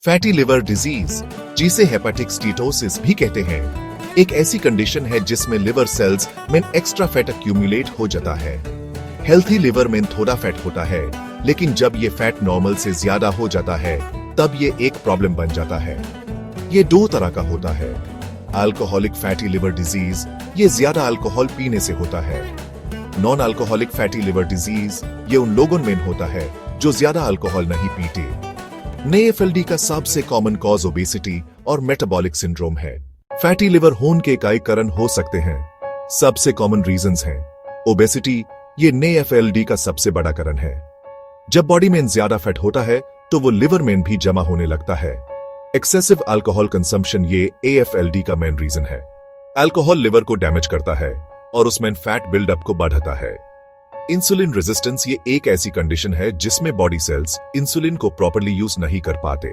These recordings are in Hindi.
फैटी लिवर डिजीज, जिसे हेपेटिक स्टीटोसिस भी कहते हैं, एक ऐसी कंडीशन है जिसमें लिवर सेल्स में एक्स्ट्रा फैट एक्यूमुलेट हो जाता है। हेल्थी लिवर में थोड़ा फैट होता है, लेकिन जब ये फैट नॉर्मल से ज्यादा हो जाता है तब ये एक प्रॉब्लम बन जाता है। ये दो तरह का होता है। अल्कोहलिक फैटी लिवर डिजीज, ये ज्यादा अल्कोहल पीने से होता है। Non alcoholic fatty liver disease, ये उन लोगों में होता है जो ज्यादा अल्कोहल नहीं पीते। NAFLD का सबसे कॉमन कॉज ओबेसिटी और मेटाबॉलिक सिंड्रोम है। फैटी लिवर होने के कई कारण हो सकते हैं। सबसे कॉमन रीजंस हैं ओबेसिटी, ये NAFLD का सबसे बड़ा कारण है। जब बॉडी में ज्यादा फैट होता है तो वो लिवर में भी जमा होने लगता है। एक्सेसिव अल्कोहल कंजम्पशन, ये AFLD का मेन रीजन है। अल्कोहल लिवर को डैमेज करता है और उसमें फैट बिल्डअप को बढ़ाता है। इंसुलिन रेजिस्टेंस, ये एक ऐसी कंडीशन है जिसमें बॉडी सेल्स इंसुलिन को प्रॉपर्ली यूज नहीं कर पाते।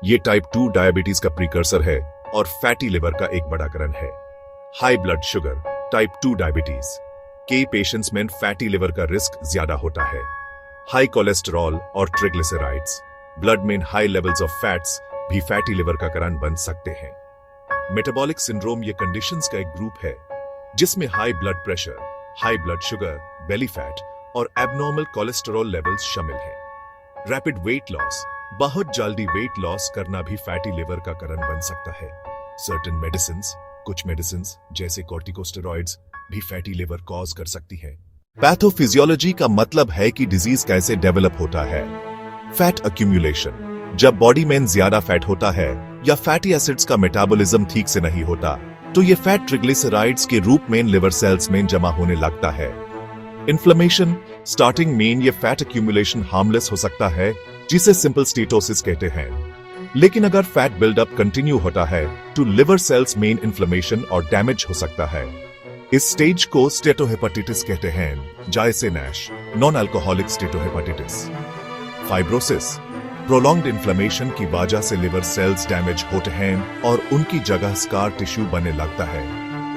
ये टाइप 2 डायबिटीज का प्रीकर्सर है और फैटी लिवर का एक बड़ा कारण है। High blood sugar, type 2 diabetes के पेशेंट्स में फैटी लिवर का रिस्क ज्यादा होता है। हाई कोलेस्टेरॉल और ट्रिग्लिसराइड्स, ब्लड में हाई लेवल्स ऑफ फैट्स भी फैटी लिवर का कारण बन सकते हैं। मेटाबॉलिक सिंड्रोम, ये कंडीशंस का एक ग्रुप है जिसमें high blood pressure, high blood sugar, belly fat और एबनॉर्मल कोलेस्टेरॉल लेवल्स शामिल हैं। रैपिड वेट लॉस, बहुत जल्दी वेट लॉस करना भी फैटी लिवर का कारण बन सकता है। सर्टेन मेडिसिन्स, कुछ मेडिसिन्स जैसे कॉर्टिकोस्टेरॉइड्स भी फैटी लिवर कॉज कर सकती है। पैथोफिजियोलॉजी का मतलब है कि डिजीज कैसे डेवलप होता है। फैट अक्यूमुलेशन, जब बॉडी में ज्यादा फैट होता है या फैटी एसिड्स का मेटाबॉलिज्म ठीक से नहीं होता तो ये फैट ट्रिग्लिसराइड्स के रूप में लिवर सेल्स में जमा होने लगता है। इन्फ्लेमेशन, स्टार्टिंग में ये फैट एक्यूमुलेशन हार्मलेस हो सकता है जिसे सिंपल स्टीटोसिस कहते हैं, लेकिन अगर फैट बिल्डअप कंटिन्यू होता है तो लिवर सेल्स में इन्फ्लेमेशन और डैमेज हो सकता है। इस स्टेज को स्टेटोहेपेटाइटिस कहते हैं, जैसे NASH, non alcoholic steatohepatitis. Fibrosis, prolonged inflammation की वजह से लिवर सेल्स डैमेज होते हैं और उनकी जगह स्कार टिश्यू बनने लगता है।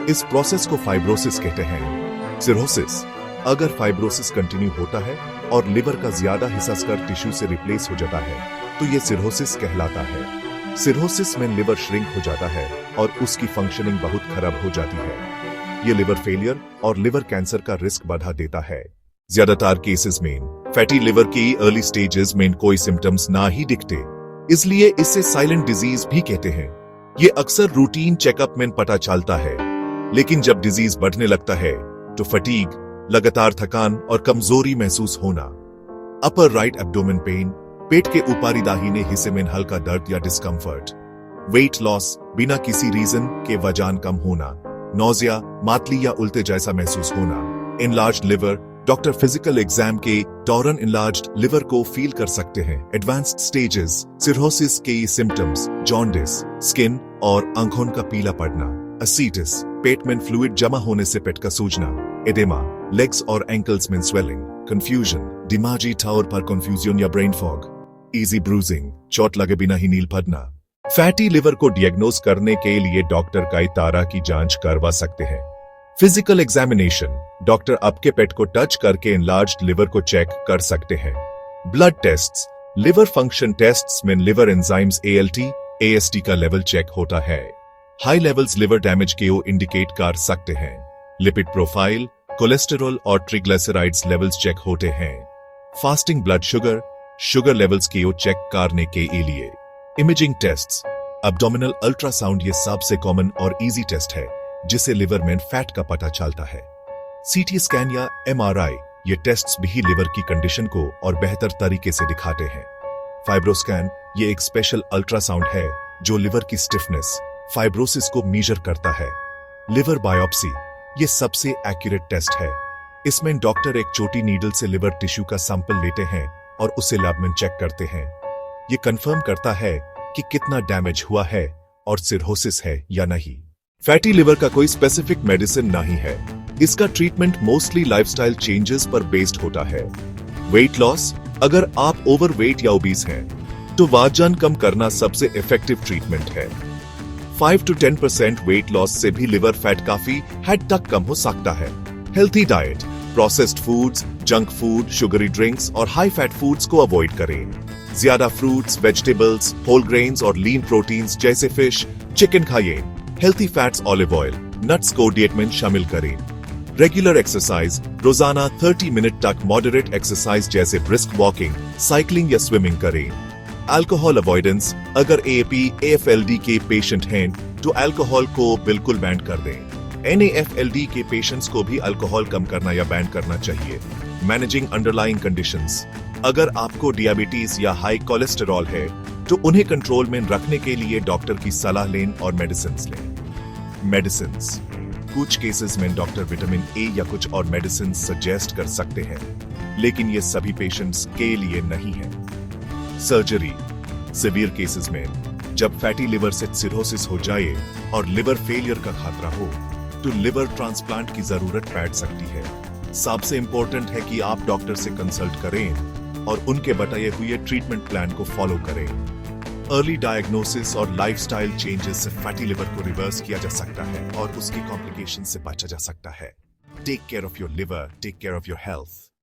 इस प्रोसेस को फाइब्रोसिस कहते हैं। सिरोसिस, अगर फाइब्रोसिस कंटिन्यू होता है और लिवर का ज्यादा हिस्सा स्कार टिश्यू से रिप्लेस हो जाता है तो यह सिरोसिस कहलाता है। सिरोसिस में लिवर श्रिंक हो जाता है और उसकी फंक्शनिंग बहुत खराब हो जाती है। ये लिवर फेलियर और लिवर कैंसर का रिस्क बढ़ा देता है। ज्यादातर केसेस में फैटी लिवर की अर्ली स्टेजेस में कोई सिम्टम्स ना ही दिखते, इसलिए इसे साइलेंट डिजीज भी कहते हैं। ये अक्सर रूटीन चेकअप में पता चलता है, लेकिन जब डिजीज बढ़ने लगता है तो फटीग, लगातार थकान और कमजोरी महसूस होना, अपर राइट एब्डोमेन पेन, पेट के ऊपरी दाहिने हिस्से में हल्का दर्द या डिस्कम्फर्ट, वेट लॉस, बिना किसी रीजन के वजन कम होना, नौजिया, मातली या उल्टे जैसा महसूस होना, enlarged liver, doctor physical exam के दौरान इनलार्ज्ड लिवर को फील कर सकते हैं। एडवांस्ड स्टेजेस, सिरोसिस के सिम्टम्स, जॉन्डिस, स्किन और आंखों का पीला पड़ना, असीटिस, पेट में फ्लूइड जमा होने से पेट का सूजना, एडेमा, लेग्स और एंकल्स में स्वेलिंग, कंफ्यूजन, दिमागी तौर पर कंफ्यूजन या ब्रेन फॉग, इजी ब्रूजिंग, चोट लगे बिना ही नील पड़ना। फैटी लिवर को डियग्नोज करने के लिए डॉक्टर कई तरह की जांच करवा सकते हैं। फिजिकल एग्जामिनेशन, डॉक्टर आपके पेट को टच करके एनलार्ज्ड लिवर को चेक कर सकते हैं। Blood tests, liver function tests में लिवर एंजाइम्स ALT, AST का लेवल चेक होता है। हाई लेवल्स लिवर डैमेज को इंडिकेट कर सकते हैं। लिपिड प्रोफाइल, कोलेस्टेरॉल और ट्रिग्लिसराइड्स लेवल्स चेक होते हैं। Fasting blood sugar, sugar levels को चेक करने के लिए। इमेजिंग टेस्ट्स, एब्डोमिनल अल्ट्रासाउंड, ये सबसे कॉमन और इजी टेस्ट है जिसे लिवर में फैट का पता चलता है। CT स्कैन या MRI, ये टेस्ट्स भी लिवर की कंडीशन को और बेहतर तरीके से दिखाते हैं। फाइब्रोस्कैन, ये एक स्पेशल अल्ट्रासाउंड है जो लिवर की स्टिफनेस, फाइब्रोसिस को मेजर करता है। लिवर बायोप्सी, ये सबसे एक्यूरेट टेस्ट है। इसमें डॉक्टर एक छोटी नीडल से लिवर टिश्यू का सैंपल लेते हैं और उसे लैब में चेक करते हैं। ये कंफर्म करता है कि कितना डैमेज हुआ है और सिरोसिस है या नहीं। फैटी लिवर का कोई स्पेसिफिक मेडिसिन नहीं है। इसका ट्रीटमेंट मोस्टली लाइफस्टाइल चेंजेस पर बेस्ड होता है। वेट लॉस, अगर आप ओवरवेट या ओबीस हैं तो वजन कम करना सबसे इफेक्टिव ट्रीटमेंट है। 5 to 10% वेट लॉस से भी लिवर फैट काफी हद तक कम हो सकता है। Healthy diet, processed foods, junk food, sugary drinks और हाई फैट फूड्स को अवॉइड करें। ज्यादा फ्रूट्स, वेजिटेबल्स, होल ग्रेन्स और लीन प्रोटीन्स जैसे फिश, चिकन खाइए। Healthy fats, olive oil, nuts को डाइट में शामिल करें। रेगुलर एक्सरसाइज, रोजाना 30 मिनट तक मॉडरेट एक्सरसाइज जैसे ब्रिस्क वॉकिंग, साइकिलिंग या स्विमिंग करें। अल्कोहल अवॉइडेंस, अगर एएपी, एएफएलडी के पेशेंट हैं तो अल्कोहल को बिल्कुल बैन कर दें। एनएएफएलडी के पेशेंट्स को भी अल्कोहल कम करना या बैन करना चाहिए। मैनेजिंग अंडरलाइंग कंडीशंस, अगर आपको डियाबिटीज या हाई कोलेस्टेरॉल है तो उन्हें कंट्रोल में रखने के लिए डॉक्टर की सलाह लें और मेडिसिन लें। मेडिसिन, कुछ केसेस में डॉक्टर विटामिन ए या कुछ और मेडिसिन सजेस्ट कर सकते हैं, लेकिन ये सभी पेशेंट्स के लिए नहीं है। सर्जरी, सिवियर केसेस में जब फैटी लिवर से सिरोसिस हो जाए और लिवर फेलियर का खतरा हो तो लिवर ट्रांसप्लांट की जरूरत पड़ सकती है। सबसे इंपॉर्टेंट है कि आप डॉक्टर से कंसल्ट करें और उनके बताए हुए ट्रीटमेंट प्लान को फॉलो करें। अर्ली डायग्नोसिस और लाइफस्टाइल चेंजेस से फैटी लिवर को रिवर्स किया जा सकता है और उसकी कॉम्प्लिकेशन से बचा जा सकता है। Take care of your liver, take care of your health.